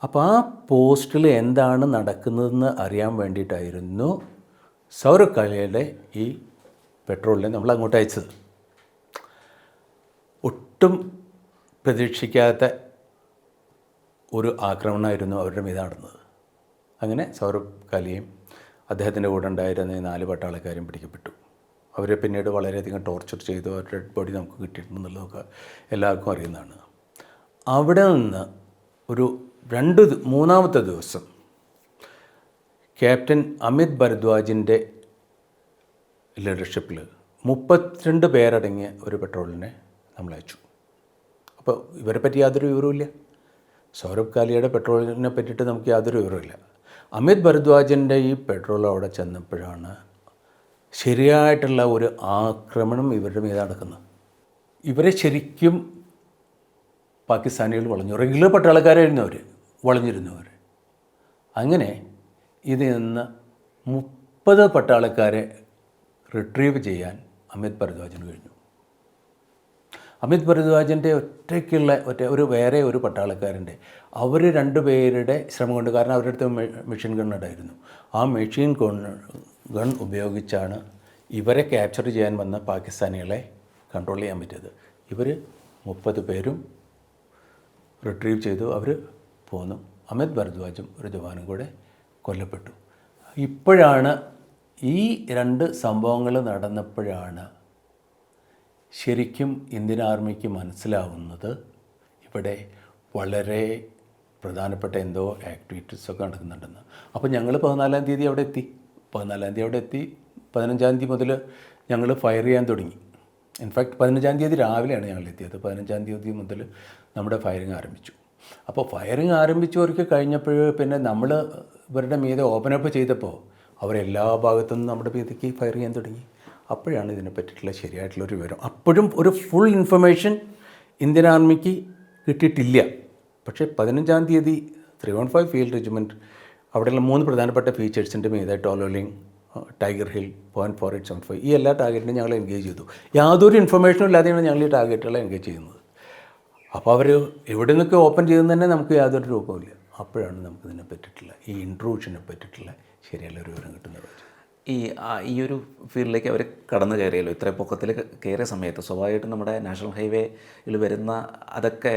അപ്പോൾ ആ പോസ്റ്റിൽ എന്താണ് നടക്കുന്നതെന്ന് അറിയാൻ വേണ്ടിയിട്ടായിരുന്നു സൗരവ് കാലിയയുടെ ഈ പെട്രോളിനെ നമ്മൾ അങ്ങോട്ട് അയച്ചത്. ഒട്ടും പ്രതീക്ഷിക്കാത്ത ഒരു ആക്രമണമായിരുന്നു അവരുടെ മീത് നടന്നത്. അങ്ങനെ സൗരവ് കാലിയയും അദ്ദേഹത്തിൻ്റെ കൂടെ ഉണ്ടായിരുന്ന 4 പട്ടാളക്കാരും പിടിക്കപ്പെട്ടു. അവരെ പിന്നീട് വളരെയധികം ടോർച്ചർ ചെയ്തു. അവരുടെ ഡെഡ് ബോഡി നമുക്ക് കിട്ടിയിട്ടുണ്ടെന്നുള്ളതൊക്കെ എല്ലാവർക്കും അറിയുന്നതാണ്. അവിടെ നിന്ന് ഒരു മൂന്നാമത്തെ ദിവസം ക്യാപ്റ്റൻ അമിത് ഭരദ്വാജിൻ്റെ ലീഡർഷിപ്പിൽ 32 പേരടങ്ങിയ ഒരു പെട്രോളിനെ നമ്മൾ അയച്ചു. അപ്പോൾ ഇവരെ പറ്റി യാതൊരു വിവരവുമില്ല. സൗരവ് കാലിയയുടെ പെട്രോളിനെ പറ്റിയിട്ട് നമുക്ക് യാതൊരു വിവരമില്ല. അമിത് ഭരദ്വാജിൻ്റെ ഈ പെട്രോൾ അവിടെ ചെന്നപ്പോഴാണ് ശരിയായിട്ടുള്ള ഒരു ആക്രമണം ഇവരുടെ മീതെ നടക്കുന്നത്. ഇവരെ ശരിക്കും പാകിസ്ഥാനികൾ വളഞ്ഞു. റെഗുലർ പട്ടാളക്കാരായിരുന്നു അവർ, വളഞ്ഞിരുന്നവർ. അങ്ങനെ ഇതിൽ നിന്ന് 30 പട്ടാളക്കാരെ റിട്രീവ് ചെയ്യാൻ അമിത് ഭരദ്വാജിന് കഴിഞ്ഞു. അമിത് ഭരദ്വാജിൻ്റെ ഒറ്റയ്ക്കുള്ള വേറെ ഒരു പട്ടാളക്കാരൻ്റെ അവർ 2 പേരുടെ ശ്രമം കൊണ്ട്, കാരണം അവരുടെ അടുത്ത് മെഷീൻ ഗൺ ഉണ്ടായിരുന്നു, ആ മെഷീൻ ഗൺ ഉപയോഗിച്ചാണ് ഇവരെ ക്യാപ്ചർ ചെയ്യാൻ വന്ന പാകിസ്ഥാനികളെ കൺട്രോൾ ചെയ്യാൻ പറ്റിയത്. ഇവർ 30 പേരും റിട്രീവ് ചെയ്തു. അവർ പോന്നു. അമിത് ഭരദ്വാജും ഒരു ജവാനും കൂടെ കൊല്ലപ്പെട്ടു. ഇപ്പോഴാണ് ഈ 2 സംഭവങ്ങൾ നടന്നപ്പോഴാണ് ശരിക്കും ഇന്ത്യൻ ആർമിക്ക് മനസ്സിലാവുന്നത് ഇവിടെ വളരെ പ്രധാനപ്പെട്ട എന്തോ ആക്ടിവിറ്റീസൊക്കെ നടക്കുന്നുണ്ടെന്ന്. അപ്പോൾ ഞങ്ങൾ 14-ാം തീയതി അവിടെ എത്തി. 14-ാം തീയതി അവിടെ എത്തി. 15-ാം തീയതി മുതൽ ഞങ്ങൾ ഫയർ ചെയ്യാൻ തുടങ്ങി. ഇൻഫാക്ട് 15-ാം തീയതി രാവിലെയാണ് ഞങ്ങൾ എത്തിയത്. 15-ാം തീയതി മുതൽ നമ്മുടെ ഫയറിങ് ആരംഭിച്ചു. അപ്പോൾ ഫയറിങ് ആരംഭിച്ചവർക്ക് കഴിഞ്ഞപ്പോൾ പിന്നെ നമ്മൾ ഇവരുടെ മീതെ ഓപ്പൺ ചെയ്തപ്പോൾ അവരെല്ലാ ഭാഗത്തു നിന്നും നമ്മുടെ മീതേക്ക് ഫയർ ചെയ്യാൻ തുടങ്ങി. അപ്പോഴാണ് ഇതിനെ പറ്റിയിട്ടുള്ള ശരിയായിട്ടുള്ളൊരു വിവരം. അപ്പോഴും ഒരു ഫുൾ ഇൻഫർമേഷൻ ഇന്ത്യൻ ആർമിക്ക് കിട്ടിയിട്ടില്ല. പക്ഷേ 15-ാം തീയതി 315 ഫീൽഡ് റെജിമെൻറ്റ് അവിടെയുള്ള 3 പ്രധാനപ്പെട്ട ഫീച്ചേഴ്സിൻ്റെ മീതെ ടോലോലിംഗ്, ടൈഗർ ഹിൽ, .4875 ഈ എല്ലാ ടാർഗറ്റിനും ഞങ്ങൾ എൻഗേജ് ചെയ്തു. യാതൊരു ഇൻഫർമേഷനും ഇല്ലാതെയാണ് ഞങ്ങൾ ഈ ടാർഗറ്റുകളെ എൻഗേജ് ചെയ്യുന്നത്. അപ്പോൾ അവർ എവിടെ നിന്നൊക്കെ ഓപ്പൺ ചെയ്തെന്ന് തന്നെ നമുക്ക് യാതൊരു രൂപവുമില്ല. അപ്പോഴാണ് നമുക്കിതിനെ പറ്റിയിട്ടുള്ള ഈ ഇൻട്രൂഷനെ പറ്റിയിട്ടുള്ള ശരിയുള്ളൊരു വിവരം കിട്ടുന്നത്. ഈ ഒരു ഫീൽഡിലേക്ക് അവർ കടന്നു കയറിയല്ലോ. ഇത്ര പൊക്കത്തിൽ കയറിയ സമയത്ത് സ്വാഭാവികമായിട്ടും നമ്മുടെ നാഷണൽ ഹൈവേയിൽ വരുന്ന അതൊക്കെ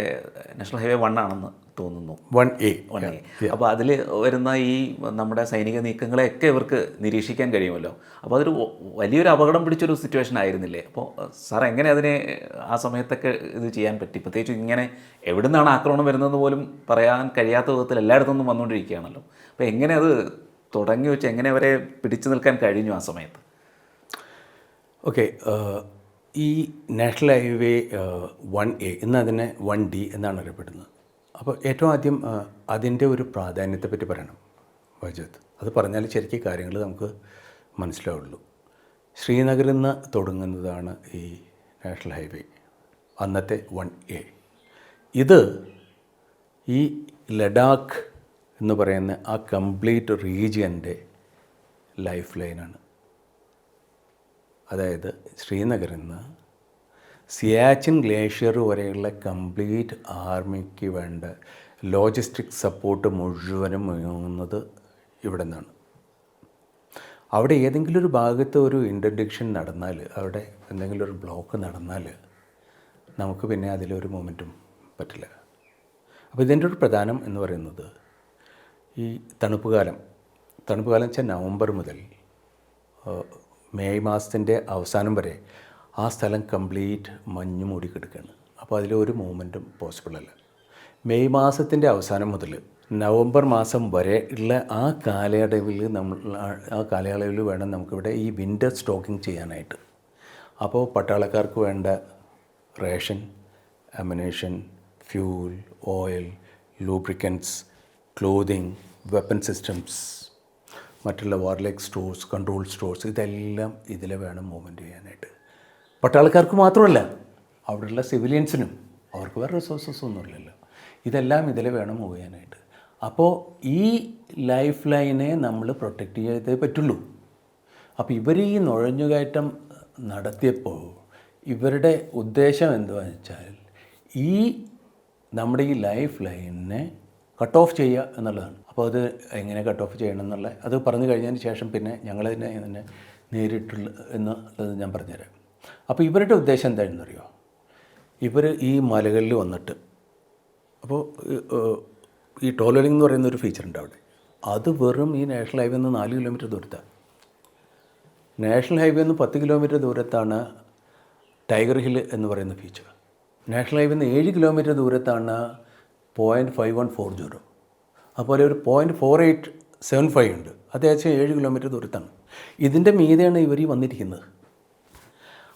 നാഷണൽ ഹൈവേ 1 ആണെന്ന് തോന്നുന്നു. 1A. അപ്പോൾ അതിൽ വരുന്ന ഈ നമ്മുടെ സൈനിക നീക്കങ്ങളെയൊക്കെ ഇവർക്ക് നിരീക്ഷിക്കാൻ കഴിയുമല്ലോ. അപ്പോൾ അതൊരു വലിയൊരു അപകടം പിടിച്ചൊരു സിറ്റുവേഷൻ ആയിരുന്നില്ലേ? അപ്പോൾ സാർ എങ്ങനെ അതിനെ ആ സമയത്തൊക്കെ ഇത് ചെയ്യാൻ പറ്റി? പ്രത്യേകിച്ച് ഇങ്ങനെ എവിടെ നിന്നാണ് ആക്രമണം വരുന്നതെന്ന് പോലും പറയാൻ കഴിയാത്ത വിധത്തിൽ എല്ലായിടത്തു നിന്നും വന്നുകൊണ്ടിരിക്കുകയാണല്ലോ. അപ്പോൾ എങ്ങനെ അത് തുടങ്ങി വെച്ച് എങ്ങനെ അവരെ പിടിച്ചു നിൽക്കാൻ കഴിഞ്ഞു ആ സമയത്ത്? ഓക്കെ, ഈ നാഷണൽ ഹൈവേ 1A ഇന്ന് അതിനെ 1D എന്നാണ് അറിയപ്പെടുന്നത്. അപ്പോൾ ഏറ്റവും ആദ്യം അതിൻ്റെ ഒരു പ്രാധാന്യത്തെപ്പറ്റി പറയണം വജത്. അത് പറഞ്ഞാൽ ശരിക്കും കാര്യങ്ങൾ നമുക്ക് മനസ്സിലാവുള്ളൂ. ശ്രീനഗറിൽ നിന്ന് തുടങ്ങുന്നതാണ് ഈ നാഷണൽ ഹൈവേ, അന്നത്തെ 1A. ഇത് ഈ ലഡാക്ക് എന്ന് പറയുന്ന ആ കംപ്ലീറ്റ് റീജിയൻ്റെ ലൈഫ് ലൈനാണ്. അതായത് ശ്രീനഗറിൽ നിന്ന് സിയാച്ചിൻ ഗ്ലേഷ്യർ വരെയുള്ള കംപ്ലീറ്റ് ആർമിക്ക് വേണ്ട ലോജിസ്റ്റിക് സപ്പോർട്ട് മുഴുവനും മുങ്ങുന്നത് ഇവിടെ നിന്നാണ്. അവിടെ ഏതെങ്കിലും ഒരു ഭാഗത്ത് ഒരു ഇൻ്റർഡിക്ഷൻ നടന്നാൽ, അവിടെ എന്തെങ്കിലും ഒരു ബ്ലോക്ക് നടന്നാൽ നമുക്ക് പിന്നെ അതിലൊരു മൊമെൻറ്റും പറ്റില്ല. അപ്പോൾ ഇതിൻ്റെ ഒരു പ്രധാനം എന്ന് പറയുന്നത് ഈ തണുപ്പ് കാലം വെച്ചാൽ നവംബർ മുതൽ മെയ് മാസത്തിൻ്റെ അവസാനം വരെ ആ സ്ഥലം കംപ്ലീറ്റ് മഞ്ഞ് മൂടി കിടക്കുകയാണ്. അപ്പോൾ അതിലൊരു മൂവ്മെൻറ്റും പോസിബിൾ അല്ല. മെയ് മാസത്തിൻ്റെ അവസാനം മുതൽ നവംബർ മാസം വരെ ഉള്ള ആ കാലയളവിൽ വേണം നമുക്കിവിടെ ഈ വിൻ്റർ സ്റ്റോക്കിംഗ് ചെയ്യാനായിട്ട്. അപ്പോൾ പട്ടാളക്കാർക്ക് വേണ്ട ration, ammunition, fuel, oil, lubricants, clothing, weapon systems, മറ്റുള്ള വാർലൈക്ക് സ്റ്റോഴ്സ്, കൺട്രോൾ സ്റ്റോഴ്സ്, ഇതെല്ലാം ഇതിൽ വേണം മൂവ്മെൻറ്റ് ചെയ്യാനായിട്ട്. പട്ടാളക്കാർക്ക് മാത്രമല്ല, അവിടെയുള്ള സിവിലിയൻസിനും അവർക്ക് വേറെ റിസോഴ്സസ് ഒന്നുമില്ലല്ലോ. ഇതെല്ലാം ഇതിൽ വേണം മൂവ് ചെയ്യാനായിട്ട്. അപ്പോൾ ഈ ലൈഫ് ലൈനെ നമ്മൾ പ്രൊട്ടക്റ്റ് ചെയ്തേ പറ്റുള്ളൂ. അപ്പോൾ ഇവർ ഈ നുഴഞ്ഞുകയറ്റം നടത്തിയപ്പോൾ ഇവരുടെ ഉദ്ദേശം എന്താണെന്ന് വെച്ചാൽ ഈ നമ്മുടെ ഈ ലൈഫ് ലൈനിനെ കട്ട് ഓഫ് ചെയ്യുക എന്നുള്ളതാണ്. അപ്പോൾ അത് എങ്ങനെ കട്ട് ഓഫ് ചെയ്യണം എന്നുള്ള അത് പറഞ്ഞു കഴിഞ്ഞതിന് ശേഷം പിന്നെ ഞങ്ങൾ തന്നെ നേരിട്ടുള്ള എന്നുള്ളത് ഞാൻ പറഞ്ഞുതരാം. അപ്പോൾ ഇവരുടെ ഉദ്ദേശം എന്താണെന്ന് അറിയോ? ഇവർ ഈ മലകളിൽ വന്നിട്ട്, അപ്പോൾ ഈ ടോളലിംഗ് എന്ന് പറയുന്ന ഒരു ഫീച്ചറുണ്ട് അവിടെ. അത് വെറും ഈ നാഷണൽ ഹൈവേ നിന്ന് 4 കിലോമീറ്റർ ദൂരത്താണ്. നാഷണൽ ഹൈവേ നിന്ന് 10 കിലോമീറ്റർ ദൂരത്താണ് ടൈഗർ ഹിൽ എന്ന് പറയുന്ന ഫീച്ചർ. നാഷണൽ ഹൈവേ നിന്ന് 7 കിലോമീറ്റർ ദൂരത്താണ് 0.5140. അതുപോലെ ഒരു 0.4875 ഉണ്ട്. അത് ഏകദേശം 7 കിലോമീറ്റർ ദൂരത്താണ്. ഇതിൻ്റെ മീതെയാണ് ഇവർ ഈ വന്നിരിക്കുന്നത്.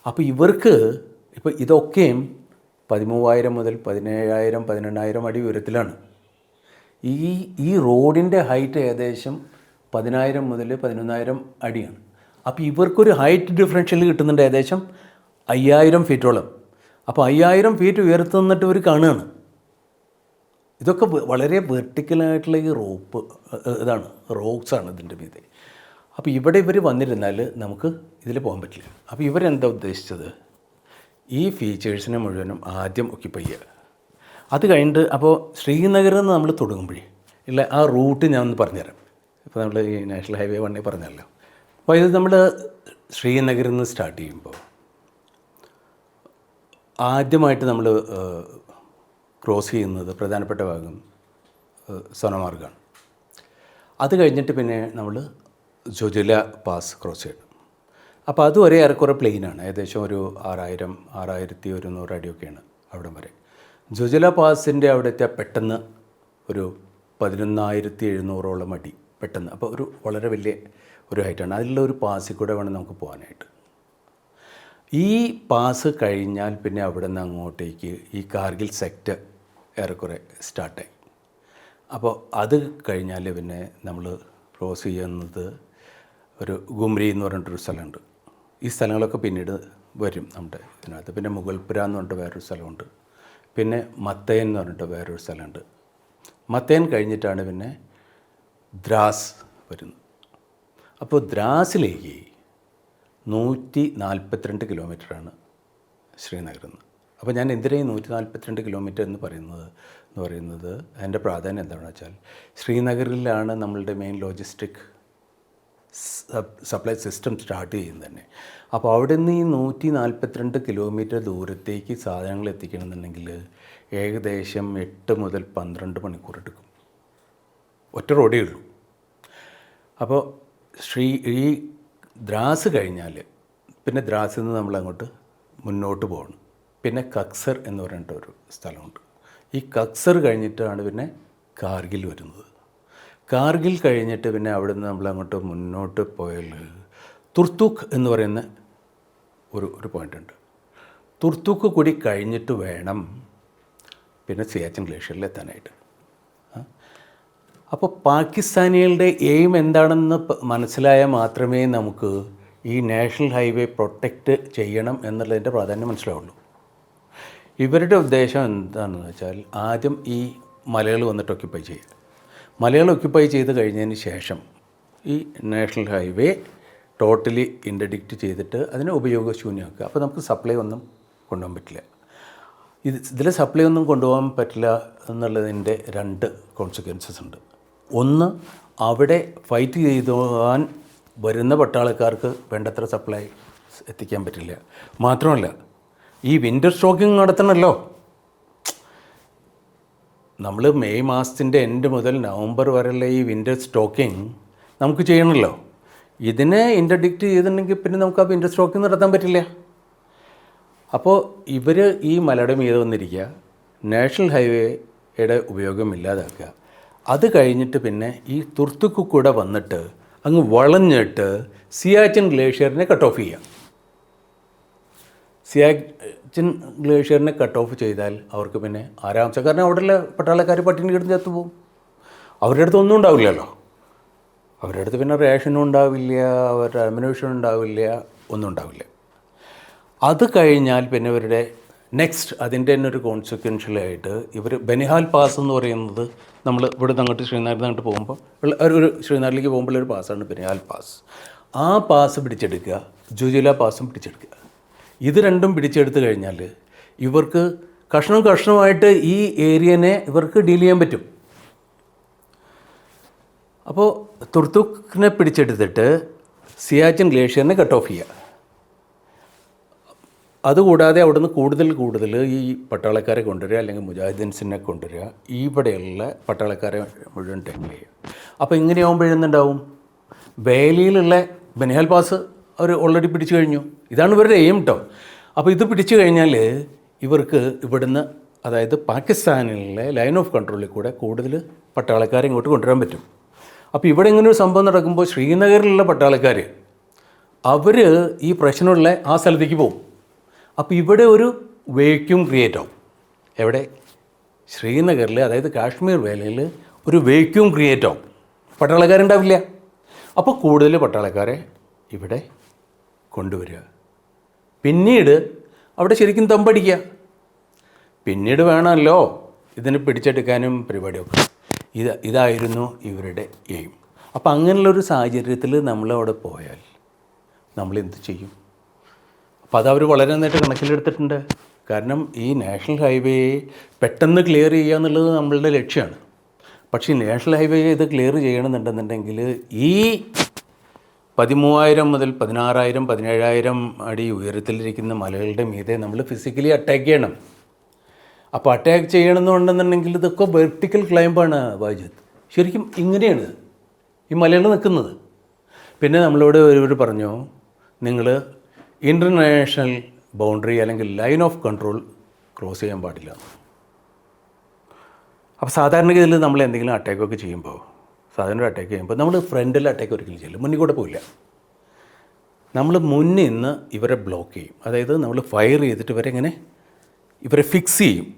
അപ്പോൾ ഇവർക്ക് ഇപ്പോൾ ഇതൊക്കെയും 13,000 മുതൽ 17,000 18,000 അടി ഉയരത്തിലാണ്. ഈ റോഡിൻ്റെ ഹൈറ്റ് ഏകദേശം 10,000 മുതൽ 11,000 അടിയാണ്. അപ്പോൾ ഇവർക്കൊരു ഹൈറ്റ് ഡിഫറൻഷ്യൽ കിട്ടുന്നുണ്ട് ഏകദേശം 5,000 ഫീറ്റോളം. അപ്പോൾ 5,000 ഫീറ്റ് ഉയരത്ത് നിന്നിട്ട് ഇവർ കാണുകയാണ്. ഇതൊക്കെ വളരെ വെർട്ടിക്കലായിട്ടുള്ള ഈ ഇതാണ് റോക്സാണ് ഇതിൻ്റെ മീതെ. അപ്പോൾ ഇവിടെ ഇവർ വന്നിരുന്നാൽ നമുക്ക് ഇതിൽ പോകാൻ പറ്റില്ല. അപ്പോൾ ഇവരെന്താ ഉദ്ദേശിച്ചത്? ഈ ഫീച്ചേഴ്സിനെ മുഴുവനും ആദ്യം ഒക്യുപ്പൈ ചെയ്യുക. അത് കഴിഞ്ഞിട്ട് അപ്പോൾ ശ്രീനഗറിൽ നിന്ന് നമ്മൾ തുടങ്ങുമ്പോഴേ ഇല്ല ആ റൂട്ട് ഞാൻ ഒന്ന് പറഞ്ഞുതരാം. ഇപ്പോൾ നമ്മൾ ഈ നാഷണൽ ഹൈവേ 1 പറഞ്ഞല്ലോ. അപ്പോൾ ഇത് നമ്മൾ ശ്രീനഗറിൽ നിന്ന് സ്റ്റാർട്ട് ചെയ്യുമ്പോൾ ആദ്യമായിട്ട് നമ്മൾ ക്രോസ് ചെയ്യുന്നത് പ്രധാനപ്പെട്ട ഭാഗം സോനമാർഗാണ്. അത് കഴിഞ്ഞിട്ട് പിന്നെ നമ്മൾ ജോജില പാസ് ക്രോസ് ചെയ്യണം. അപ്പോൾ അതും ഒരേ ഏറെക്കുറെ പ്ലെയിനാണ്. ഏകദേശം ഒരു 6,100 അടിയൊക്കെയാണ് അവിടം വരെ. ജോജില പാസിൻ്റെ അവിടെ എത്തിയാൽ പെട്ടെന്ന് ഒരു 11,700 അടി പെട്ടെന്ന്. അപ്പോൾ ഒരു വളരെ വലിയ ഒരു ഹൈറ്റാണ്. അതിലുള്ള ഒരു പാസിൽ കൂടെ വേണം നമുക്ക് പോകാനായിട്ട്. ഈ പാസ് കഴിഞ്ഞാൽ പിന്നെ അവിടെ നിന്ന് അങ്ങോട്ടേക്ക് ഈ കാർഗിൽ സെക്ടർ ഏറെക്കുറെ സ്റ്റാർട്ടായി. അപ്പോൾ അത് കഴിഞ്ഞാൽ പിന്നെ നമ്മൾ ക്രോസ് ചെയ്യുന്നത് ഒരു ഗുംരി എന്ന് പറഞ്ഞിട്ടൊരു സ്ഥലമുണ്ട്. ഈ സ്ഥലങ്ങളൊക്കെ പിന്നീട് വരും നമ്മുടെ ഇതിനകത്ത്. പിന്നെ മുഗൾപുര എന്ന് പറഞ്ഞിട്ട് വേറൊരു സ്ഥലമുണ്ട്. പിന്നെ മത്തയൻ എന്ന് പറഞ്ഞിട്ട് വേറൊരു സ്ഥലമുണ്ട്. മത്തയൻ കഴിഞ്ഞിട്ടാണ് പിന്നെ ദ്രാസ് വരുന്നത്. അപ്പോൾ ദ്രാസിലേക്ക് 142 കിലോമീറ്ററാണ് ശ്രീനഗറിൽ നിന്ന്. അപ്പോൾ ഞാൻ എന്തിനാ 142 കിലോമീറ്റർ എന്ന് പറയുന്നത് അതിൻ്റെ പ്രാധാന്യം എന്താണെന്ന് വെച്ചാൽ ശ്രീനഗറിലാണ് നമ്മളുടെ main logistic supply system start ചെയ്യുന്നത് തന്നെ. അപ്പോൾ അവിടെ നിന്ന് ഈ 142 കിലോമീറ്റർ ദൂരത്തേക്ക് സാധനങ്ങൾ എത്തിക്കണമെന്നുണ്ടെങ്കിൽ ഏകദേശം 8 മുതൽ 12 മണിക്കൂർ എടുക്കും. ഒറ്റ റോഡേ ഉള്ളൂ. അപ്പോൾ ഈ ദ്രാസ് കഴിഞ്ഞാൽ പിന്നെ ദ്രാസിൽ നിന്ന് നമ്മൾ അങ്ങോട്ട് മുന്നോട്ട് പോകണം. പിന്നെ കക്സർ എന്ന് പറഞ്ഞിട്ടൊരു സ്ഥലമുണ്ട്. ഈ കക്സർ കഴിഞ്ഞിട്ടാണ് പിന്നെ കാർഗിൽ വരുന്നത്. കാർഗിൽ കഴിഞ്ഞിട്ട് പിന്നെ അവിടെ നിന്ന് നമ്മൾ അങ്ങോട്ട് മുന്നോട്ട് പോയാൽ തുർത്തൂക്ക് എന്ന് പറയുന്ന ഒരു പോയിൻ്റ് ഉണ്ട്. തുർത്തൂക്ക് കൂടി കഴിഞ്ഞിട്ട് വേണം പിന്നെ സിയാച്ചിൻ ഗ്ലേഷ്യറിൽ എത്താനായിട്ട്. അപ്പോൾ പാകിസ്ഥാനികളുടെ എയിം എന്താണെന്ന് മനസ്സിലായാൽ മാത്രമേ നമുക്ക് ഈ നാഷണൽ ഹൈവേ പ്രൊട്ടക്റ്റ് ചെയ്യണം എന്നുള്ളതിൻ്റെ പ്രാധാന്യം മനസ്സിലാവുള്ളൂ. ഇവരുടെ ഉദ്ദേശം എന്താണെന്ന് വെച്ചാൽ ആദ്യം ഈ മലകൾ വന്നിട്ട് ഒക്യുപ്പൈ ചെയ്യുക. മലകൾ ഒക്യുപ്പൈ ചെയ്ത് കഴിഞ്ഞതിന് ശേഷം ഈ നാഷണൽ ഹൈവേ ടോട്ടലി ഇൻ്റർഡിക്റ്റ് ചെയ്തിട്ട് അതിനെ ഉപയോഗശൂന്യമാക്കുക. അപ്പോൾ നമുക്ക് സപ്ലൈ ഒന്നും കൊണ്ടുപോകാൻ പറ്റില്ല. ഇതിൽ സപ്ലൈ ഒന്നും കൊണ്ടുപോകാൻ പറ്റില്ല എന്നുള്ളതിൻ്റെ 2 കോൺസിക്വൻസസ് ഉണ്ട്. ഒന്ന്, അവിടെ ഫൈറ്റ് ചെയ്തുപോകാൻ വരുന്ന പട്ടാളക്കാർക്ക് വേണ്ടത്ര സപ്ലൈ എത്തിക്കാൻ പറ്റില്ല. മാത്രമല്ല ഈ വിൻ്റർ സ്റ്റോക്കിംഗ് നടത്തണമല്ലോ. നമ്മൾ മെയ് മാസത്തിൻ്റെ എൻഡ് മുതൽ നവംബർ വരെയുള്ള ഈ വിൻ്റർ സ്റ്റോക്കിംഗ് നമുക്ക് ചെയ്യണമല്ലോ. ഇതിനെ ഇൻ്റർഡിക്റ്റ് ചെയ്തിട്ടുണ്ടെങ്കിൽ പിന്നെ നമുക്ക് ആ വിൻ്റർ സ്റ്റോക്കിംഗ് നടത്താൻ പറ്റില്ല. അപ്പോൾ ഇവർ ഈ മലയുടെ മീതെ വന്നിരിക്കുക, നാഷണൽ ഹൈവേയുടെ ഉപയോഗം ഇല്ലാതാക്കുക. അത് കഴിഞ്ഞിട്ട് പിന്നെ ഈ തുർത്തുക്ക് കൂടെ വന്നിട്ട് അങ്ങ് വളഞ്ഞിട്ട് സിയാച്ചിൻ ഗ്ലേഷ്യറിനെ കട്ട് ഓഫ് ചെയ്യുക. സിയാച്ചിൻ ഗ്ലേഷ്യറിനെ കട്ട് ഓഫ് ചെയ്താൽ അവർക്ക് പിന്നെ ആരാംശം, കാരണം അവിടെയുള്ള പട്ടാളക്കാർ പട്ടിണി കിടന്ന് ചത്തുപോകും. അവരുടെ അടുത്ത് ഒന്നും ഉണ്ടാവില്ലല്ലോ. അവരുടെ അടുത്ത് പിന്നെ റേഷനും ഉണ്ടാവില്ല, അവരുടെ അമ്യൂണിഷൻ ഉണ്ടാവില്ല, ഒന്നും ഉണ്ടാവില്ല. അത് കഴിഞ്ഞാൽ പിന്നെ ഇവരുടെ നെക്സ്റ്റ് അതിൻ്റെ തന്നെ ഒരു കോൺസിക്വൻഷ്യലായിട്ട് ഇവർ ബനിഹാൽ പാസ് എന്ന് പറയുന്നത്, നമ്മൾ ഇവിടെ നിന്ന് അങ്ങോട്ട് ശ്രീനഗറിൽ അങ്ങോട്ട് പോകുമ്പോൾ ഒരു ശ്രീനഗറിലേക്ക് പോകുമ്പോൾ ഒരു പാസ്സാണ് ബനിഹാൽ പാസ്. ആ പാസ് പിടിച്ചെടുക്കുക, ജുജില പാസും പിടിച്ചെടുക്കുക. ഇത് രണ്ടും പിടിച്ചെടുത്ത് കഴിഞ്ഞാൽ ഇവർക്ക് കഷ്ണമായിട്ട് ഈ ഏരിയനെ ഇവർക്ക് ഡീൽ ചെയ്യാൻ പറ്റും. അപ്പോൾ തുർത്തുക്കിനെ പിടിച്ചെടുത്തിട്ട് സിയാച്ചിൻ ഗ്ലേഷ്യറിനെ കട്ട് ഓഫ് ചെയ്യുക. അതുകൂടാതെ അവിടുന്ന് കൂടുതൽ ഈ പട്ടാളക്കാരെ കൊണ്ടുവരിക, അല്ലെങ്കിൽ മുജാഹിദീൻസിനെ കൊണ്ടുവരിക, ഇവിടെയുള്ള പട്ടാളക്കാരെ മുഴുവൻ ടാക്കിൾ ചെയ്യുക. അപ്പോൾ ഇങ്ങനെയാകുമ്പോഴെന്നുണ്ടാവും, വേലിയിലുള്ള ബനിഹാൽ പാസ് അവർ ഓൾറെഡി പിടിച്ചു കഴിഞ്ഞു. ഇതാണ് ഇവരുടെ എയിം കേട്ടോ. അപ്പോൾ ഇത് പിടിച്ചു കഴിഞ്ഞാൽ ഇവർക്ക് ഇവിടുന്ന്, അതായത് പാകിസ്ഥാനിലെ ലൈൻ ഓഫ് കൺട്രോളിൽ കൂടെ കൂടുതൽ പട്ടാളക്കാരെ ഇങ്ങോട്ട് കൊണ്ടുവരാൻ പറ്റും. അപ്പോൾ ഇവിടെ ഇങ്ങനെ ഒരു സംഭവം നടക്കുമ്പോൾ ശ്രീനഗറിലുള്ള പട്ടാളക്കാർ അവർ ഈ പ്രശ്നമുള്ള ആ സ്ഥലത്തേക്ക് പോകും. അപ്പോൾ ഇവിടെ ഒരു വേക്യൂം ക്രിയേറ്റ് ആവും. എവിടെ? ശ്രീനഗറിൽ, അതായത് കാശ്മീർ വേലയിൽ ഒരു വേക്യൂം ക്രിയേറ്റ് ആവും. പട്ടാളക്കാരുണ്ടാവില്ല. അപ്പോൾ കൂടുതൽ പട്ടാളക്കാരെ ഇവിടെ കൊണ്ടുവരിക. പിന്നീട് അവിടെ ശരിക്കും തമ്പടിക്കുക. പിന്നീട് വേണമല്ലോ ഇതിനെ പിടിച്ചെടുക്കാനും പരിപാടിയൊക്കെ. ഇതായിരുന്നു ഇവരുടെ എയിം. അപ്പോൾ അങ്ങനെയുള്ളൊരു സാഹചര്യത്തിൽ നമ്മളവിടെ പോയാൽ നമ്മളെന്ത് ചെയ്യും? അപ്പോൾ അതവർ വളരെ നന്നായിട്ട് കണക്കിലെടുത്തിട്ടുണ്ട്. കാരണം ഈ നാഷണൽ ഹൈവേ പെട്ടെന്ന് ക്ലിയർ ചെയ്യുക എന്നുള്ളത് നമ്മളുടെ ലക്ഷ്യമാണ്. പക്ഷേ ഈ നാഷണൽ ഹൈവേ ഇത് ക്ലിയർ ചെയ്യണമെന്നുണ്ടെന്നുണ്ടെങ്കിൽ ഈ 13,000 മുതൽ 16,000, 17,000 അടി ഉയരത്തിലിരിക്കുന്ന മലകളുടെ മീതെ നമ്മൾ ഫിസിക്കലി അറ്റാക്ക് ചെയ്യണം. അപ്പോൾ അറ്റാക്ക് ചെയ്യണമെന്നുണ്ടെന്നുണ്ടെങ്കിൽ ഇതൊക്കെ വെർട്ടിക്കൽ ക്ലൈംബാണ് വാജിദ്. ശരിക്കും ഇങ്ങനെയാണ് ഈ മലകൾ നിൽക്കുന്നത്. പിന്നെ നമ്മളോട് ഇവർ പറഞ്ഞു, നിങ്ങൾ ഇൻ്റർനാഷണൽ ബൗണ്ടറി അല്ലെങ്കിൽ ലൈൻ ഓഫ് കൺട്രോൾ ക്രോസ് ചെയ്യാൻ പാടില്ല. അപ്പോൾ സാധാരണഗതിയിൽ നമ്മൾ എന്തെങ്കിലും അറ്റാക്കൊക്കെ ചെയ്യുമ്പോൾ, സാധാരണ അറ്റാക്ക് ചെയ്യുമ്പോൾ നമ്മൾ ഫ്രണ്ടിൽ അറ്റാക്ക് ഒരിക്കലും ചെയ്യില്ല, മുന്നിൽ കൂടെ പോയില്ല. നമ്മൾ മുന്നിൽ നിന്ന് ഇവരെ ബ്ലോക്ക് ചെയ്യും. അതായത് നമ്മൾ ഫയർ ചെയ്തിട്ട് ഇവരെ ഫിക്സ് ചെയ്യും.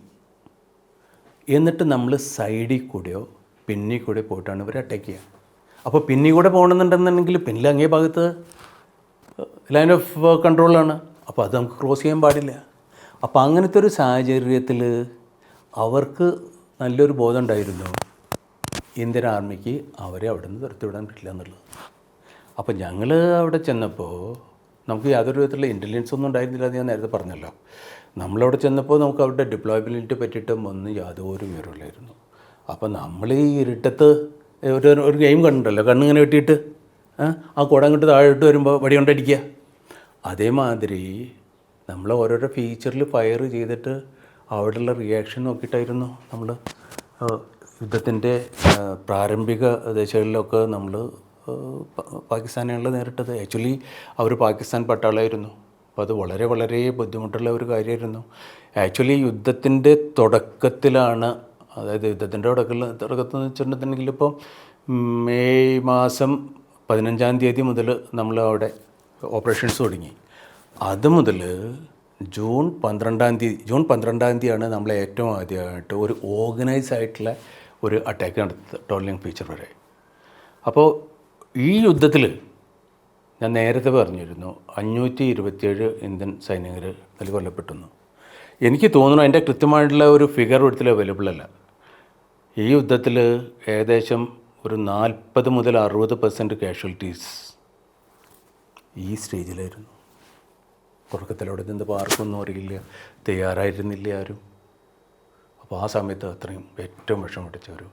എന്നിട്ട് നമ്മൾ സൈഡിൽ കൂടെയോ പിന്നിൽ കൂടെ പോയിട്ടാണ് ഇവരെ അറ്റാക്ക് ചെയ്യുക. അപ്പോൾ പിന്നിൽ കൂടെ പോകണമെന്നുണ്ടെന്നുണ്ടെങ്കിൽ പിന്നിൽ അങ്ങേ ഭാഗത്ത് ലൈൻ ഓഫ് കൺട്രോളാണ്. അപ്പോൾ അത് നമുക്ക് ക്രോസ് ചെയ്യാൻ പാടില്ല. അപ്പോൾ അങ്ങനത്തെ ഒരു സാഹചര്യത്തിൽ അവർക്ക് നല്ലൊരു ബോധം ഉണ്ടായിരുന്നു, ഇന്ത്യൻ ആർമിക്ക് അവരെ അവിടെ നിന്ന് തുരത്തിവിടാൻ പറ്റില്ല എന്നുള്ളത്. അപ്പോൾ ഞങ്ങൾ അവിടെ ചെന്നപ്പോൾ നമുക്ക് യാതൊരു വിധത്തിലുള്ള ഇൻ്റലിജൻസ് ഒന്നും ഉണ്ടായിരുന്നില്ല എന്ന് ഞാൻ നേരത്തെ പറഞ്ഞല്ലോ. നമ്മളവിടെ ചെന്നപ്പോൾ നമുക്ക് അവരുടെ ഡിപ്ലോയബിലിറ്റി പറ്റിയിട്ടും ഒന്നും യാതൊരു വിവരമില്ലായിരുന്നു. അപ്പോൾ നമ്മൾ ഈ ഇരുട്ടത്ത് ഒരു ഗെയിം കണ്ടിട്ടുണ്ടല്ലോ, കണ്ണിങ്ങനെ വെട്ടിയിട്ട് ആ കുടം അങ്ങോട്ട് താഴെ ഇട്ട് വരുമ്പോൾ വടി കൊണ്ടടിക്കുക. അതേമാതിരി നമ്മൾ ഓരോരോ ഫീച്ചറിൽ ഫയർ ചെയ്തിട്ട് അവിടെയുള്ള റിയാക്ഷൻ നോക്കിയിട്ടായിരുന്നു നമ്മൾ യുദ്ധത്തിൻ്റെ പ്രാരംഭിക ദശകളിലൊക്കെ നമ്മൾ പാകിസ്ഥാനികളെ നേരിട്ടത്. ആക്ച്വലി അവർ പാകിസ്ഥാൻ പട്ടാളമായിരുന്നു. അപ്പോൾ അത് വളരെ വളരെ ബുദ്ധിമുട്ടുള്ള ഒരു കാര്യമായിരുന്നു. ആക്ച്വലി യുദ്ധത്തിൻ്റെ തുടക്കത്തിലാണ്, അതായത് യുദ്ധത്തിൻ്റെ തുടക്കത്തിൽ എന്ന് വെച്ചിട്ടുണ്ടെങ്കിൽ ഇപ്പോൾ മെയ് മാസം 15-ാം തീയതി മുതൽ നമ്മൾ അവിടെ ഓപ്പറേഷൻസ് തുടങ്ങി. അത് മുതൽ ജൂൺ 12-ാം തീയതിയാണ് നമ്മൾ ഏറ്റവും ആദ്യമായിട്ട് ഒരു ഓർഗനൈസ് ആയിട്ടുള്ള ഒരു അറ്റാക്ക് നടത്തുന്നത്, ടോളിംഗ് ഫീച്ചർ വരെ. അപ്പോൾ ഈ യുദ്ധത്തിൽ ഞാൻ നേരത്തെ പറഞ്ഞിരുന്നു 527 ഇന്ത്യൻ സൈനികർ അതിൽ കൊല്ലപ്പെട്ടെന്നു. എനിക്ക് തോന്നുന്നു അതിൻ്റെ കൃത്യമായിട്ടുള്ള ഒരു ഫിഗർ ഒരിക്കലും അവൈലബിൾ അല്ല. ഈ യുദ്ധത്തിൽ ഏകദേശം ഒരു 40 മുതൽ 60% കാഷ്വാലിറ്റീസ് ഈ സ്റ്റേജിലായിരുന്നു. തുടക്കത്തിലവിടെ നിന്ന് പാർക്കൊന്നും അറിയില്ല, തയ്യാറായിരുന്നില്ല ആരും. അപ്പോൾ ആ സമയത്ത് അത്രയും ഏറ്റവും വിഷമം പിടിച്ച ഒരു